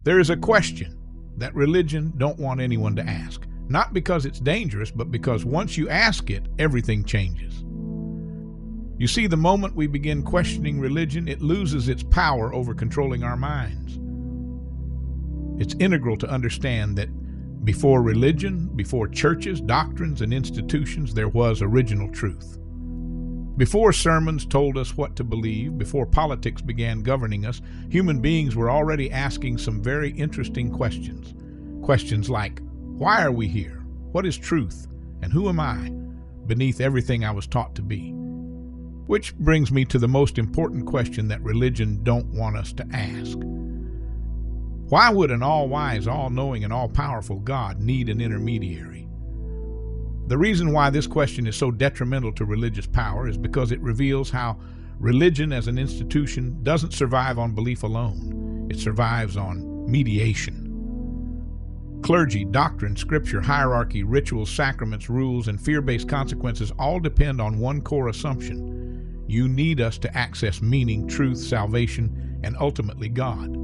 There is a question that religion don't want anyone to ask, not because it's dangerous, but because once you ask it, everything changes. You see, the moment we begin questioning religion, it loses its power over controlling our minds. It's integral to understand that before religion, before churches, doctrines, and institutions, there was original truth. Before sermons told us what to believe, before politics began governing us, human beings were already asking some very interesting questions. Questions like, why are we here? What is truth? And who am I beneath everything I was taught to be? Which brings me to the most important question that religion don't want us to ask. Why would an all-wise, all-knowing, and all-powerful God need an intermediary? The reason why this question is so detrimental to religious power is because it reveals how religion as an institution doesn't survive on belief alone. It survives on mediation. Clergy, doctrine, scripture, hierarchy, rituals, sacraments, rules, and fear-based consequences all depend on one core assumption. You need us to access meaning, truth, salvation, and ultimately God.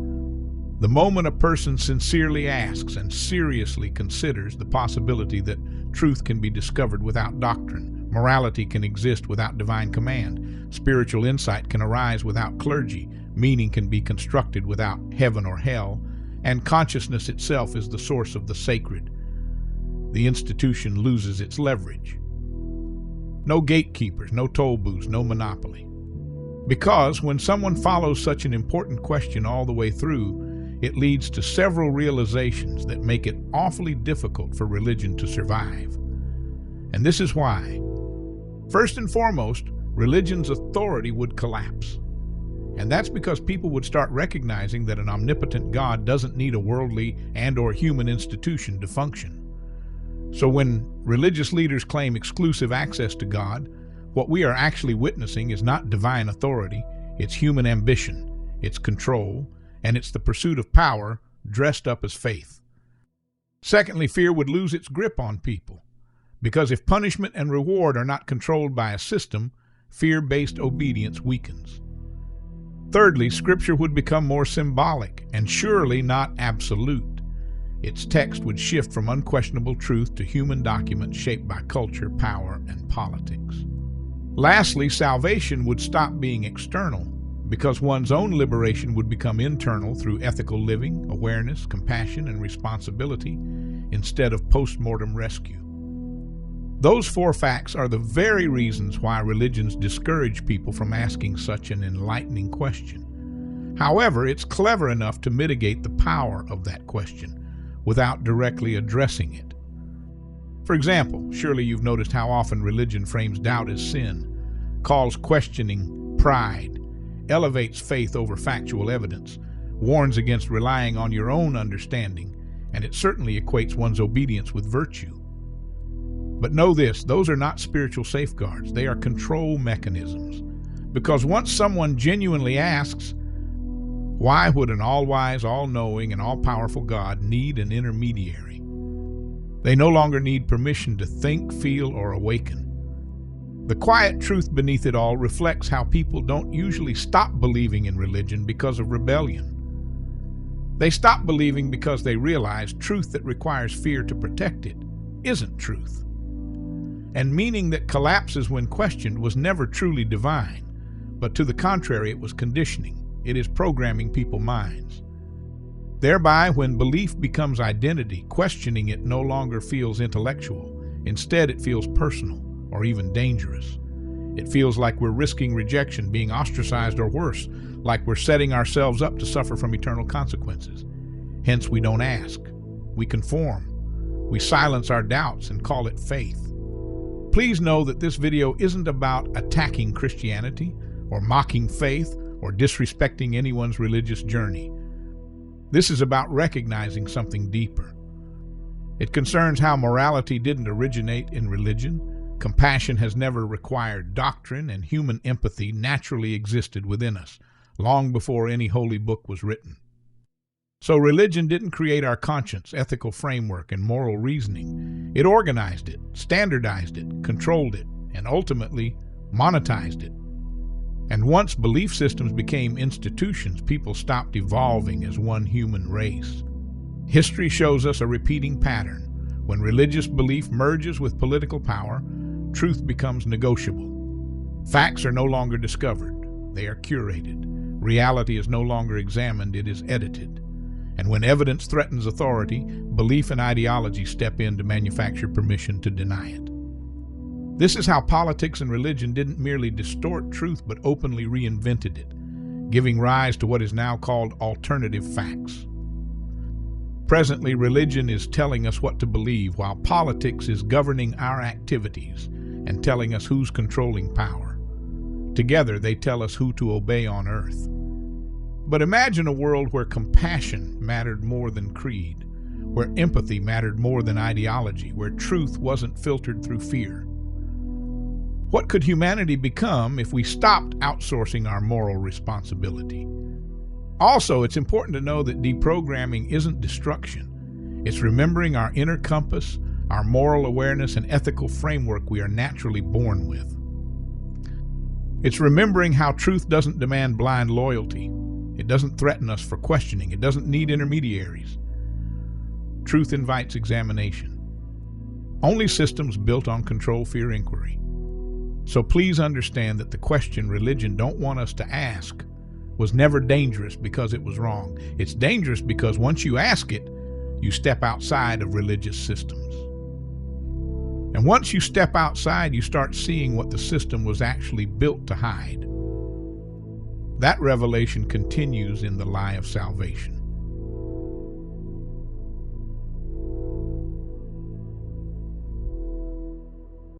The moment a person sincerely asks and seriously considers the possibility that truth can be discovered without doctrine, morality can exist without divine command, spiritual insight can arise without clergy, meaning can be constructed without heaven or hell, and consciousness itself is the source of the sacred, the institution loses its leverage. No gatekeepers, no toll booths, no monopoly. Because when someone follows such an important question all the way through, it leads to several realizations that make it awfully difficult for religion to survive. And this is why. First and foremost, religion's authority would collapse. And that's because people would start recognizing that an omnipotent God doesn't need a worldly and/or human institution to function. So when religious leaders claim exclusive access to God, what we are actually witnessing is not divine authority, it's human ambition, it's control, and it's the pursuit of power dressed up as faith. Secondly, fear would lose its grip on people, because if punishment and reward are not controlled by a system, fear-based obedience weakens. Thirdly, Scripture would become more symbolic and surely not absolute. Its text would shift from unquestionable truth to human documents shaped by culture, power, and politics. Lastly, salvation would stop being external, because one's own liberation would become internal through ethical living, awareness, compassion, and responsibility, instead of post-mortem rescue. Those four facts are the very reasons why religions discourage people from asking such an enlightening question. However, it's clever enough to mitigate the power of that question without directly addressing it. For example, surely you've noticed how often religion frames doubt as sin, calls questioning pride, elevates faith over factual evidence, warns against relying on your own understanding, and it certainly equates one's obedience with virtue. But know this, those are not spiritual safeguards, they are control mechanisms. Because once someone genuinely asks, why would an all-wise, all-knowing, and all-powerful God need an intermediary? They no longer need permission to think, feel, or awaken. The quiet truth beneath it all reflects how people don't usually stop believing in religion because of rebellion. They stop believing because they realize truth that requires fear to protect it isn't truth. And meaning that collapses when questioned was never truly divine, but to the contrary, it was conditioning. It is programming people's minds. Thereby, when belief becomes identity, questioning it no longer feels intellectual. Instead, it feels personal, or even dangerous. It feels like we're risking rejection, being ostracized, or worse, like we're setting ourselves up to suffer from eternal consequences. Hence, we don't ask. We conform. We silence our doubts and call it faith. Please know that this video isn't about attacking Christianity, or mocking faith, or disrespecting anyone's religious journey. This is about recognizing something deeper. It concerns how morality didn't originate in religion. Compassion has never required doctrine, and human empathy naturally existed within us, long before any holy book was written. So religion didn't create our conscience, ethical framework, and moral reasoning. It organized it, standardized it, controlled it, and ultimately monetized it. And once belief systems became institutions, people stopped evolving as one human race. History shows us a repeating pattern. When religious belief merges with political power, truth becomes negotiable. Facts are no longer discovered, they are curated. Reality is no longer examined, it is edited. And when evidence threatens authority, belief and ideology step in to manufacture permission to deny it. This is how politics and religion didn't merely distort truth but openly reinvented it, giving rise to what is now called alternative facts. Presently, religion is telling us what to believe, while politics is governing our activities and telling us who's controlling power. Together, they tell us who to obey on earth. But imagine a world where compassion mattered more than creed, where empathy mattered more than ideology, where truth wasn't filtered through fear. What could humanity become if we stopped outsourcing our moral responsibility? Also, it's important to know that deprogramming isn't destruction. It's remembering our inner compass, our moral awareness, and ethical framework we are naturally born with. It's remembering how truth doesn't demand blind loyalty. It doesn't threaten us for questioning. It doesn't need intermediaries. Truth invites examination. Only systems built on control fear inquiry. So please understand that the question religion don't want us to ask was never dangerous because it was wrong. It's dangerous because once you ask it, you step outside of religious systems. And once you step outside, you start seeing what the system was actually built to hide. That revelation continues in the lie of salvation.